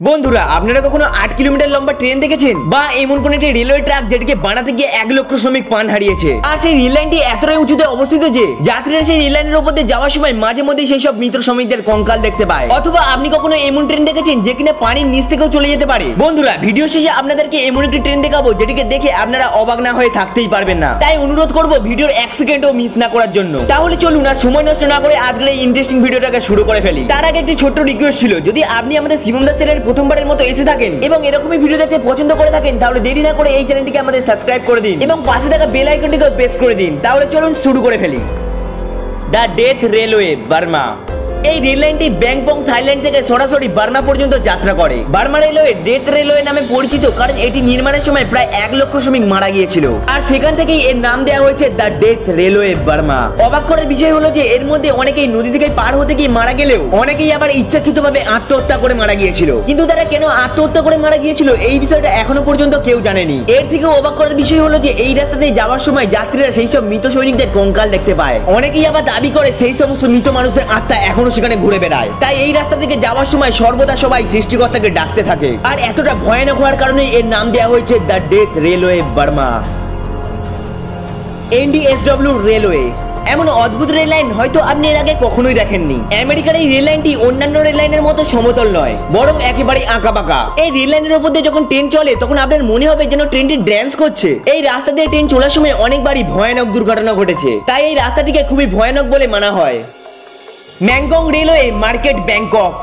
বন্ধুরা আপনারা কখনো 8 কিলোমিটার লম্বা ট্রেন দেখেছেন বা এমন কোন একটি রেলওয়ে ট্র্যাক যেটাকে বানাতে গিয়ে 1 লক্ষ শ্রমিক প্রাণ হারিয়েছে আর সেই রেল লাইনটি এতটাই উঁচুতে অবস্থিত যে যাত্রীরা সেই রেল লাইনের উপর দিয়ে যাওয়ার সময় মাঝে মধ্যে সেই সব মৃত শ্রমিকদের কঙ্কাল দেখতে পায়। অথবা আপনি কখনো এমন ট্রেন দেখেছেন যে কিনা পানির নিচ থেকেও চলে যেতে পারে। বন্ধুরা ভিডিও শেষে আপনাদেরকে এমন একটি ট্রেন দেখাবো যেটিকে দেখে আপনারা অবাক না হয়ে থাকতেই পারবেন না। তাই অনুরোধ করব ভিডিওর 1 সেকেন্ডও মিস না করার জন্য। তাহলে চলুন আর সময় নষ্ট না করে আজকের এই ইন্টারেস্টিং ভিডিওটাকে শুরু করে ফেলি। তার আগে একটি ছোট্ট রিকোয়েস্ট ছিল, যদি আপনি আমাদের শিবম দাস চ্যানেলের প্রথমবারের মতো এসে থাকেন এবং এরকমই ভিডিও দেখতে পছন্দ করে থাকেন তাহলে দেরি না করে এই চ্যানেলটিকে আমাদের সাবস্ক্রাইব করে দিন এবং পাশে থাকা বেল আইকনটিকে প্রেস করে দিন। তাহলে চলুন শুরু করে ফেলি। The death railway Burma. এই রেল লাইনটি ব্যাংকক থাইল্যান্ড থেকে সরাসরি বার্মা পর্যন্ত যাত্রা করে। বার্মা রেলওয়ে ডেথ রেলওয়ে নামে পরিচিত কারণ এটি নির্মাণের সময় প্রায় 1 লক্ষ শ্রমিক মারা গিয়েছিল আর সেখান থেকেই এর নাম দেওয়া হয়েছে দ্য ডেথ রেলওয়ে বার্মা। অবাক করার বিষয় হলো যে এর মধ্যে অনেকেই নদী থেকে পার হতে গিয়ে মারা গেলেও অনেকেই আবার ইচ্ছাকৃতভাবে আত্মহত্যা করে মারা গিয়েছিল। কিন্তু তারা কেন আত্মহত্যা করে মারা গিয়েছিল এই বিষয়টা এখনো পর্যন্ত কেউ জানেনি। এর থেকে অবাক করার বিষয় হলো যে এই রাস্তাতে যাওয়ার সময় যাত্রীরা সেই সব মৃত সৈনিকদের কঙ্কাল দেখতে পায়। অনেকেই আবার দাবি করে সেই সমস্ত মৃত মানুষের আত্মা এখনো সেখানে ঘুরে বেড়ায়। তাই এই রাস্তা থেকে যাওয়ার সময় সর্বদা সবাই সৃষ্টিকর্তাকে ডাকতে থাকে আর এতটা ভয়ানক হওয়ার কারণে এর নাম দেওয়া হয়েছে the death railway Burma. NDSW railway এমন অদ্ভুত রেল লাইন হয়তো আপনি এর আগে কখনোই দেখেননি। আমেরিকার এই রেল লাইনটি অন্যান্য রেল লাইনের মতো সমতল নয়, বরং একেবারে আঁকাবাঁকা। এই রেল লাইনের উপর দিয়ে যখন ট্রেন চলে তখন আপনার মনে হবে যেন ট্রেনটি ড্যান্স করছে। এই রাস্তা দিয়ে ট্রেন চলার সময় অনেকবারই ভয়ানক দুর্ঘটনা ঘটেছে, তাই এই রাস্তাটিকে খুবই ভয়ানক বলে মানা হয়। ম্যাংগং রেলওয়ে মার্কেট ব্যাংকক।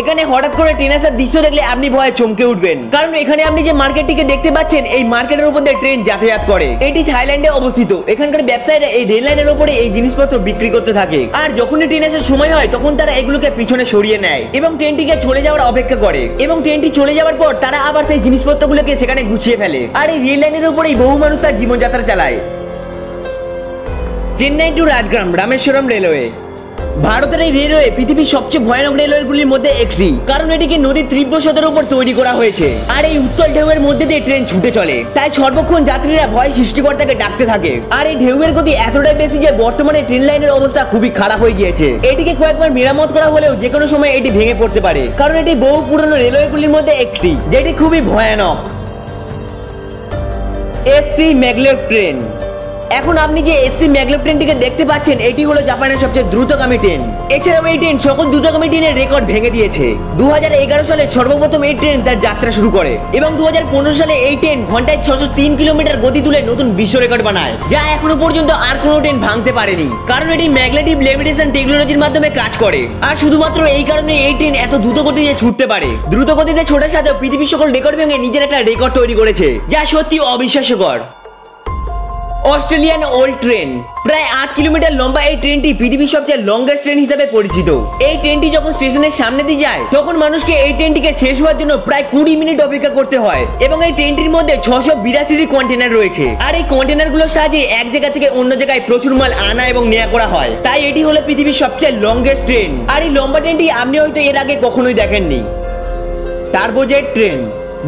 এখানে হঠাৎ করে ট্রেন আসার দৃশ্য দেখলে আপনি ভয়ে চমকে উঠবেন, কারণ এখানে আপনি যে মার্কেটটিকে দেখতে পাচ্ছেন এই মার্কেটের উপর দিয়ে ট্রেন যাতায়াত করে। এটি থাইল্যান্ডে অবস্থিত। এখানকার ব্যবসায়ীরা এই রেল লাইনের উপরে এই জিনিসপত্র বিক্রি করতে থাকে আর যখনই ট্রেন আসার সময় হয় তখন তারা এগুলোকে পিছনে সরিয়ে নেয় এবং ট্রেনটিকে চলে যাওয়ার অপেক্ষা করে এবং ট্রেনটি চলে যাওয়ার পর তারা আবার সেই জিনিসপত্রগুলোকে সেখানে গুছিয়ে ফেলে আর এই রেল লাইনের উপরেই বহু মানুষ তার জীবনযাত্রা চালায়। Chennai to Rajgram Rameswaram railway. ভারতের এই রেলওয়ে পৃথিবীর সবচেয়ে ভয়ানক রেলওয়েগুলির মধ্যে একটি, কারণ এটিকে নদীর তীব্র স্রোতের উপর তৈরি করা হয়েছে আর এই উত্তল ঢেউয়ের মধ্যে দিয়ে ট্রেন ছুটে চলে। তাই সর্বক্ষণ যাত্রীরা ভয় সৃষ্টিকর্তাকে ডাকতে থাকে আর এই ঢেউয়ের গতি এতটাই বেশি যে বর্তমানে ট্রেন লাইনের অবস্থা খুবই খারাপ হয়ে গিয়েছে। এটিকে কয়েকবার মেরামত করা হলেও যে কোনো সময় এটি ভেঙে পড়তে পারে, কারণ এটি বহু পুরনো রেলওয়েগুলির মধ্যে একটি যেটি খুবই ভয়ানক। SC maglev train. এখন আপনি যে এসসি ম্যাগলেভ ট্রেনটিকে দেখতে পাচ্ছেন এটি হলো জাপানের সবচেয়ে দ্রুতগামী ট্রেন। এছাড়াও এই ট্রেন সকল দ্রুতগামী ট্রেনের রেকর্ড ভেঙে দিয়েছে। 2011 সালে সর্বপ্রথম এই ট্রেন তার যাত্রা শুরু করে এবং 2015 সালে এই ট্রেন ঘন্টায় 603 কিলোমিটার গতি তুলে নতুন বিশ্ব রেকর্ড বানায়, যা এখনো পর্যন্ত আর কোনো ট্রেন ভাঙতে পারেনি, কারণ এটি ম্যাগনেটিক লেভিটেশন টেকনোলজির মাধ্যমে কাজ করে। আর শুধুমাত্র এই কারণে এই ট্রেন এত দ্রুত গতিতে ছুটতে পারে। দ্রুত গতিতে ছোটার সাথে পৃথিবীর সকল রেকর্ড ভেঙে নিজের একটা রেকর্ড তৈরি করেছে, যা সত্যি অবিশ্বাস্যকর। Australian old train. প্রায় 8 কিলোমিটার লম্বা এই ট্রেনটি পৃথিবীর সবচেয়ে লংগেস্ট ট্রেন হিসেবে পরিচিত। এই ট্রেনটি যখন স্টেশনের সামনে দিয়ে যায় তখন মানুষকে এই ট্রেনটিকে শেষ হওয়ার জন্য প্রায় 20 মিনিট অপেক্ষা করতে হয় এবং এই ট্রেনটির মধ্যে 682টি কন্টেনার রয়েছে আর এই কন্টেনারগুলোর সাহায্যে এক জায়গা থেকে অন্য জায়গায় প্রচুর মাল আনা এবং নেওয়া করা হয়। তাই এটি হলো পৃথিবীর সবচেয়ে লংগেস্ট ট্রেন আর এই লম্বা ট্রেনটি আপনি হয়তো এর আগে কখনোই দেখেননি। Turbojet train.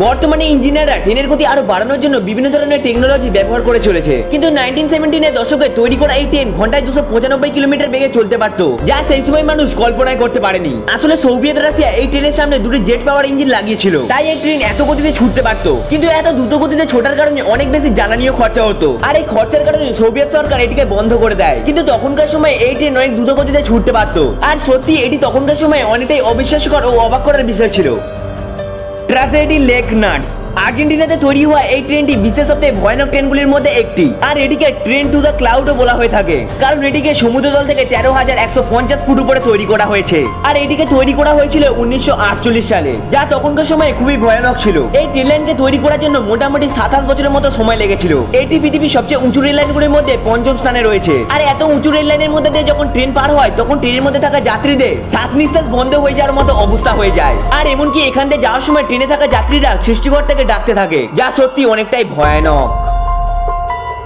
বর্তমানে ইঞ্জিনিয়াররা ট্রেনের গতি আরো বাড়ানোর জন্য বিভিন্ন ধরনের টেকনোলজি ব্যবহার করে চলেছে, কিন্তু 1970 এর দশকে তৈরি করা এই ট্রেন ঘন্টায় 295 কিলোমিটার বেগে চলতে পারত, যা সেই সময় মানুষ কল্পনাই করতে পারেনি। আসলে সোভিয়েত রাশিয়া এই ট্রেনের সামনে দুটি জেট পাওয়ার ইঞ্জিন লাগিয়েছিল, তাই এই ট্রেন এত গতিতে ছুটতে পারত। কিন্তু এত দ্রুত গতিতে ছোটার কারণে অনেক বেশি জ্বালানিও খরচা হতো আর এই খরচার কারণে সোভিয়েত সরকার এটিকে বন্ধ করে দেয়। কিন্তু তখনকার সময় এই ট্রেন অনেক দ্রুত গতিতে ছুটতে পারত আর সত্যি এটি তখনকার সময় অনেকটাই অবিশ্বাস্যকর ও অবাক করার বিষয় ছিল। Tragedy lake nuts. আর্জেন্টিনাতে তৈরি হওয়া এই ট্রেনটি বিশ্বের সবচেয়ে ভয়ানক ট্রেনগুলির মধ্যে একটি আর এটিকে ট্রেন টু দ্য ক্লাউডও বলা হয়ে থাকে, কারণ এটিকে সমুদ্রতল থেকে 13,150 ফুট উপরে তৈরি করা হয়েছে আর এটিকে তৈরি করা হয়েছিল 1948 সালে, যা তখনকার সময় খুবই ভয়ানক ছিল। এই ট্রেন লাইনকে তৈরি করার জন্য মোটামুটি 27 বছরের মতো সময় লেগেছিল। এটি পৃথিবীর সবচেয়ে উঁচু রেল লাইনগুলির মধ্যে 5ম স্থানে রয়েছে আর এত উঁচু রেল লাইনের মধ্যে দিয়ে যখন ট্রেন পার হয় তখন ট্রেনের মধ্যে থাকা যাত্রীদের শ্বাস নিঃশ্বাস বন্ধ হয়ে যাওয়ার মতো অবস্থা হয়ে যায় আর এমনকি এখান থেকে যাওয়ার সময় ট্রেনে থাকা যাত্রীরা সৃষ্টিকর্তাকে ডাকতে থাকে, যা সত্যি অনেকটাই ভয়ানক।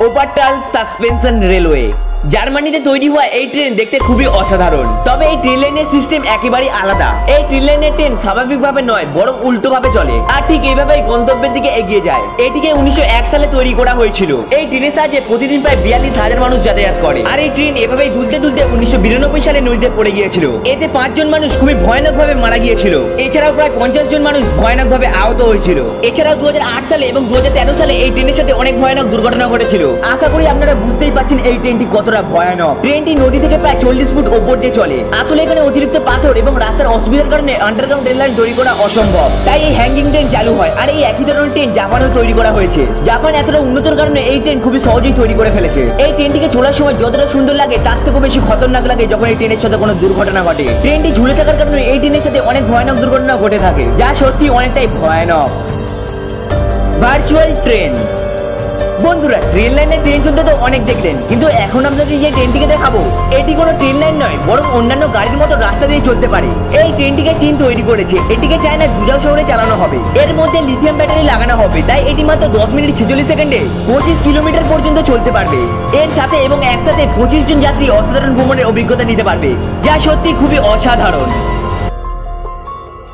ওপারটাল সাসপেনশন রেলওয়ে। জার্মানিতে তৈরি হওয়া এই ট্রেন দেখতে খুবই অসাধারণ, তবে এই ট্রেন লাইনের সিস্টেম একেবারেই আলাদা। এই ট্রেন লাইনের ট্রেন স্বাভাবিকভাবে নয় বরং উল্টো ভাবে চলে, আর ঠিক এইভাবেই গন্তব্যের দিকে এগিয়ে যায়। এটিকে 1901 সালে তৈরি করা হয়েছিল। এই ট্রেনের সাহায্যে প্রতিদিন প্রায় 42,000 মানুষ যাতায়াত করে, আর এই ট্রেন এভাবেই দুলতে দুলতে 1992 সালে নদীতে পড়ে গিয়েছিল। এতে 5 জন মানুষ খুবই ভয়ানকভাবে মারা গিয়েছিল। এছাড়াও প্রায় 50 জন মানুষ ভয়ানকভাবে আহত হয়েছিল। এছাড়াও 2008 সালে এবং 2013 সালে এই ট্রেনের সাথে অনেক ভয়ানক দুর্ঘটনা ঘটেছিল। আশা করি আপনারা বুঝতেই পারছেন এই ট্রেনটি কতটা ভয়ানক। ট্রেনটি নদী থেকে প্রায় 40 ফুট উপর দিয়ে চলে। আসলে এখানে অতিরিক্ত পাথর এবং রাস্তার অসুবিধার কারণে আন্ডারগ্রাউন্ড রেল লাইন তৈরি করা অসম্ভব, তাই এই হ্যাঙ্গিং ট্রেন চালু হয়। আর এই একই ধরনের ট্রেন জাপানেও তৈরি করা হয়েছে। জাপান এতটা উন্নতর কারণে এই ট্রেন খুবই সহজেই তৈরি করে ফেলেছে। এই ট্রেনটিকে চলার সময় যতটা সুন্দর লাগে তার থেকেও বেশি খতরনাক লাগে যখন এই ট্রেনের সাথে কোনো দুর্ঘটনা ঘটে। ট্রেনটি ঝুলে থাকার কারণে এই ট্রেনের সাথে অনেক ভয়ানক দুর্ঘটনা ঘটে থাকে, যা সত্যি অনেকটাই ভয়ানক। Virtual train. বন্ধুরা, ট্রেন লাইনে ট্রেন চলতে তো অনেক দেখলেন, কিন্তু এখন আপনাদের যে ট্রেনটিকে দেখাবো এটি কোনো ট্রেন লাইন নয় বরং অন্যান্য গাড়ির মতো রাস্তা দিয়ে চলতে পারে। এই ট্রেনটিকে চীন তৈরি করেছে। এটিকে চায়না গুজাও শহরে চালানো হবে। এর মধ্যে লিথিয়াম ব্যাটারি লাগানো হবে, তাই এটি মাত্র 10 মিনিট 46 সেকেন্ডে 25 কিলোমিটার পর্যন্ত চলতে পারবে। এর সাথে এবং একসাথে 25 জন যাত্রী অসাধারণ ভ্রমণের অভিজ্ঞতা নিতে পারবে, যা সত্যি খুবই অসাধারণ।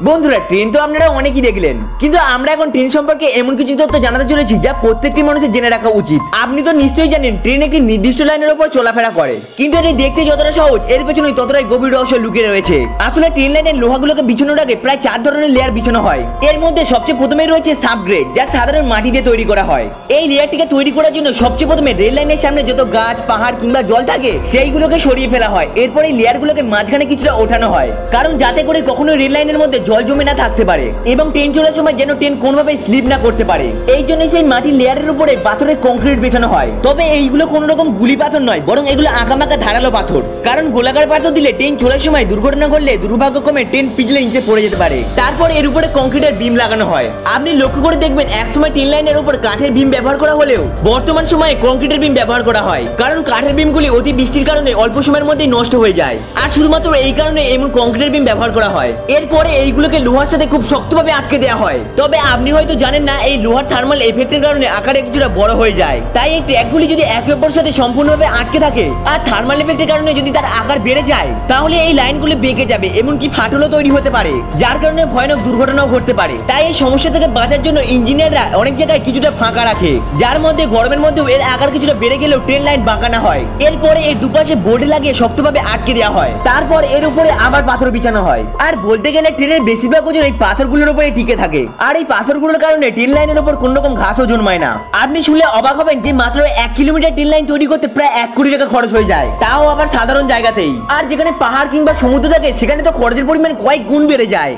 বন্ধুরা, ট্রেন তো আপনারা অনেকই দেখলেন, কিন্তু আমরা এখন ট্রেন সম্পর্কে এমন কিছু তথ্য জানাতে চলেছি যা প্রত্যেকটি মানুষের জেনে রাখা উচিত। আপনি তো নিশ্চয়ই জানেন ট্রেন একটি নির্দিষ্ট লাইনের উপর চলাফেরা করে, কিন্তু এটি দেখতে যতটা সহজ এর পেছনে ততটাই গভীর রহস্য লুকিয়ে রয়েছে। আসলে ট্রেন লাইনের লোহাগুলোকে বিছানোর আগে প্রায় 4 ধরনের লেয়ার বিছানো হয়। এর মধ্যে সবচেয়ে প্রথমেই রয়েছে সাবগ্রেড, যা সাধারণ মাটি দিয়ে তৈরি করা হয়। এই লেয়ারটিকে তৈরি করার জন্য সবচেয়ে প্রথমে রেল লাইনের সামনে যত গাছ, পাহাড় কিংবা জল থাকে সেইগুলোকে সরিয়ে ফেলা হয়। এরপর এই লেয়ারগুলোকে মাঝখানে কিছুটা ওঠানো হয়, কারণ যাতে করে কখনো রেল লাইনের মধ্যে জল জমে না থাকতে পারে এবং ট্রেন চলার সময় যেন ট্রেন কোনোভাবেই স্লিপ না করতে পারে। এই জন্য সেই মাটির লেয়ারের উপরে পাথরের কংক্রিট বিছানো হয়। তবে এইগুলো কোনো রকম গুলি পাথর নয়, বরং এগুলো আঁকামাকা ধারালো পাথর, কারণ গোলাকার পাথর দিলে ট্রেন চলার সময় দুর্ঘটনা ঘটলে দুর্ভাগ্যক্রমে ট্রেন পিছলে নিচে পড়ে যেতে পারে। তারপর এর উপরে কংক্রিটের বিম লাগানো হয়। আপনি লক্ষ্য করে দেখবেন একসময় ট্রেন লাইনের উপর কাঠের বিম ব্যবহার করা হলেও বর্তমান সময়ে কংক্রিটের বিম ব্যবহার করা হয়, কারণ কাঠের বিমগুলি অতি বৃষ্টির কারণে অল্প সময়ের মধ্যেই নষ্ট হয়ে যায়, আর শুধুমাত্র এই কারণে এমন কংক্রিটের বিম ব্যবহার করা হয়। এরপরে এইগুলোকে লোহার সাথে খুব শক্তভাবে আটকে দেওয়া হয়। তবে আপনি হয়তো জানেন না এই লোহার থার্মাল এফেক্টের কারণে আকারে কিছুটা বড় হয়ে যায়, তাই এই ট্র্যাকগুলি যদি একে অপরের সাথে সম্পূর্ণভাবে আটকে থাকে আর থার্মাল এফেক্টের কারণে যদি তার আকার বেড়ে যায় তাহলে এই লাইনগুলি বেঁকে যাবে, এমনকি ফাটলও তৈরি হতে পারে, যার কারণে ভয়ানক দুর্ঘটনাও ঘটতে পারে। তাই এই সমস্যা থেকে বাঁচার জন্য ইঞ্জিনিয়াররা অনেক জায়গায় কিছুটা ফাঁকা রাখে, যার মধ্যে গরমের মধ্যেও এর আকার কিছুটা বেড়ে গেলেও ট্রেন লাইন বাঁকানো হয়। এরপরে এই দুপাশে বোর্ডে লাগিয়ে শক্তভাবে আটকে দেওয়া হয়। তারপর এর উপরে আবার পাথর বিছানো হয়। আর বলতে গেলে ট্রেনের বেশিরভাগ ওজন এই পাথরগুলোর উপরে টিকে থাকে, আর এই পাথরগুলোর কারণে ট্রেন লাইনের উপর কোন রকম ঘাসও জন্মায় না। আপনি শুনলে অবাক হবেন যে মাত্র 1 কিলোমিটার ট্রেন লাইন তৈরি করতে প্রায় 1 কোটি টাকা খরচ হয়ে যায়, তাও আবার সাধারণ জায়গাতেই। আর যেখানে পাহাড় কিংবা সমুদ্র থাকে সেখানে তো খরচের পরিমাণ কয়েক গুণ বেড়ে যায়।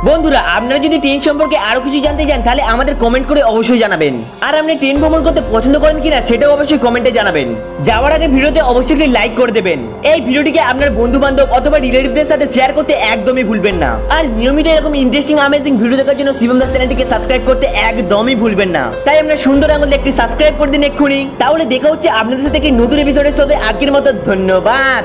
বন্ধুরা, আপনারা যদি ট্রেন সম্পর্কে আরো কিছু জানতে চান তাহলে আমাদের কমেন্ট করে অবশ্যই জানাবেন। আর আপনি ট্রেন ভ্রমণ করতে পছন্দ করেন কিনা সেটাও অবশ্যই কমেন্টে জানাবেন। যাওয়ার আগে ভিডিওতে অবশ্যই লাইক করে দেবেন। এই ভিডিওটিকে আপনার বন্ধু বান্ধব অথবা রিলেটিভদের সাথে শেয়ার করতে একদমই ভুলবেন না। আর নিয়মিত এরকম ইন্টারেস্টিং অ্যামেজিং ভিডিও দেখার জন্য শিবম দাস চ্যানেলটিকে সাবস্ক্রাইব করতে একদমই ভুলবেন না। তাই আমরা সুন্দর আঙুল একটি সাবস্ক্রাইব করে দিন এক্ষুনি। তাহলে দেখা হচ্ছে আপনাদের সাথে একটি নতুন এপিসোডের সাথে। আজকের মতো ধন্যবাদ।